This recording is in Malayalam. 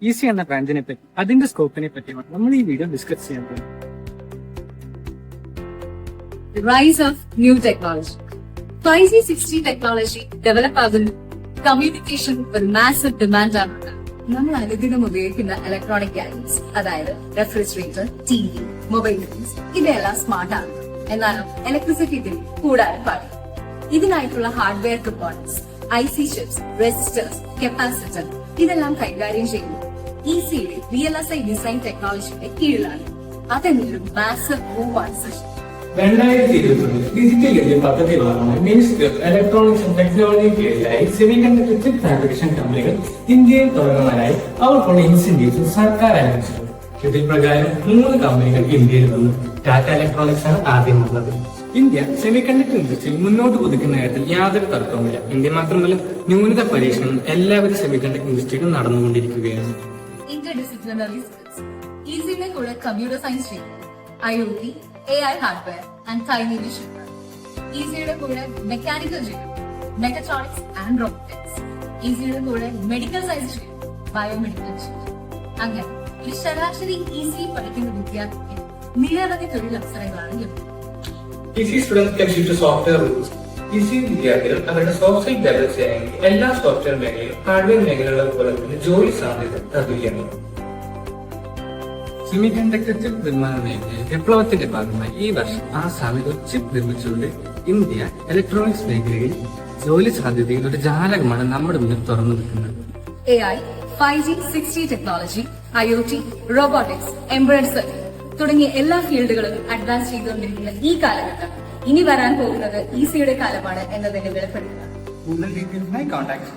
ഈസി എന്ന ബ്രാൻഡിനെ പറ്റി അതിന്റെ സ്കോപ്പിനെ പറ്റിയാണ് നമ്മൾ ഈ വീഡിയോ ഡിസ്കസ് ചെയ്യാൻ പോകുന്നത്. The rise of new technology. 5G, 6G technology develop ആകുന്നു. കമ്മ്യൂണിക്കേഷൻ ഒരു മാസീവ് ഡിമാൻഡ് ആണ്. നമ്മൾ അനുദിനം ഉപയോഗിക്കുന്ന ഇലക്ട്രോണിക് ഗാഡ്ജറ്റ്സ്, അതായത് റെഫ്രിജറേറ്റർ, TV, മൊബൈൽ ഫോൺസ്, ഇവയെല്ലാം സ്മാർട്ട് ആണ്. എന്നാലും ഇലക്ട്രിസിറ്റി ബിൽ കൂടാനും പാടില്ല. ഇതിനായിട്ടുള്ള hardware components, IC chips, resistors, capacitor ഇതെല്ലാം കൈകാര്യം ചെയ്യുന്നു ഈസിയുടെ VLSI ഡിസൈൻ ടെക്നോളജിയുടെ കീഴിലാണ്. അതെന്നൊരു മാസീവ് മൂവ് ആണ് സൃഷ്ടിച്ചത്. 2020 ഡിജിറ്റൽ ഇന്ത്യ പദ്ധതിയിലാണ് ministry of electronics and technology കീഴിലായി സെമികണ്ടക്ടർ ചിപ്പ് ഫാബ്രിക്കേഷൻ കമ്പനികൾ ഇന്ത്യയിൽ തുടങ്ങുവാനായി അവർക്കുള്ള ഇൻസെന്റീവ്സ് സർക്കാർ ആരംഭിച്ചത്. ഇതിൽ പ്രകാരം 3 കമ്പനികൾ ഇന്ത്യയിൽ വന്നു. ടാറ്റ ഇലക്ട്രോണിക്സ് ആണ് ആദ്യം വന്നത്. ഇന്ത്യ സെമികണ്ടക്ടർ ഇൻഡസ്ട്രിയിൽ മുന്നോട്ട് കുതിക്കുന്ന കാര്യത്തിൽ യാതൊരു തർക്കവുമില്ല. ഇന്ത്യ മാത്രമല്ല, ന്യൂനത പരീക്ഷണം എല്ലാവിധ സെമികണ്ടക്ടർ ഇൻഡസ്ട്രിയിലും നടന്നുകൊണ്ടിരിക്കുകയാണ്. ഇന്റർഡിസിപ്ലിനറി സ്കിൽസ് ഈസിയുടെ കൂടെ കമ്പ്യൂട്ടർ സയൻസ് ചെയ്യുന്നു, IoT, AI hardware and tiny vision. ഈസിയുടെ കൂടെ മെക്കാനിക്കൽ ചെയ്യുന്നു, മെക്കട്രോണിക്സ് ആൻഡ് റോബോട്ടിക്സ്. ഈസിയുടെ കൂടെ മെഡിക്കൽ സയൻസ് ചെയ്യുന്നു, ബയോമെഡിക്കൽ ചെയ്യുന്നു. അങ്ങനെ ഒരു ശരാശരി ഈസി പഠിക്കുന്ന വിദ്യാർത്ഥിക്ക് നിരവധി തൊഴിലവസരങ്ങളാണ് ലഭിക്കുന്നത്. Easy students can shift to software roles. Easy വിദ്യാർത്ഥികൾ അവരുടെ സോഫ്റ്റ് സ്കിൽ ഡെവലപ്പ് ചെയ്യണമെങ്കിൽ എല്ലാ സോഫ്റ്റ്വെയർ മേഖലയിലും ഹാർഡ്വെയർ മേഖലകളെ പോലെ തന്നെ ജോലി സാധ്യത അതുല്യമാണ്. സെമികണ്ടക്ടർ ചിപ്പ് നിർമ്മാണ മേഖലയിൽ വിപ്ലവത്തിന്റെ ഭാഗമായി ഈ വർഷം ആസാമിൽ ഒരു ചിപ്പ് നിർമ്മിച്ചുകൊണ്ട് ഇന്ത്യ ഇലക്ട്രോണിക്സ് മേഖലയിൽ ജോലി സാധ്യതയിൽ ഒരു ജാലകമാണ് നമ്മുടെ മുന്നിൽ തുറന്നു നിൽക്കുന്നത്. AI, 5G, 6G technology, IoT, robotics, embedded circuit തുടങ്ങിയ എല്ലാ ഫീൽഡുകളും അഡ്വാൻസ് ചെയ്തുകൊണ്ടിരിക്കുന്ന ഈ കാലഘട്ടം ഇനി വരാൻ പോകുന്നത് ഈസിയുടെ കാലമാണ് എന്നതിന്റെ വെളിപ്പെടുത്തുന്നു. കൂടുതൽ ഡീറ്റെയിൽസിനായി കോൺടാക്ട്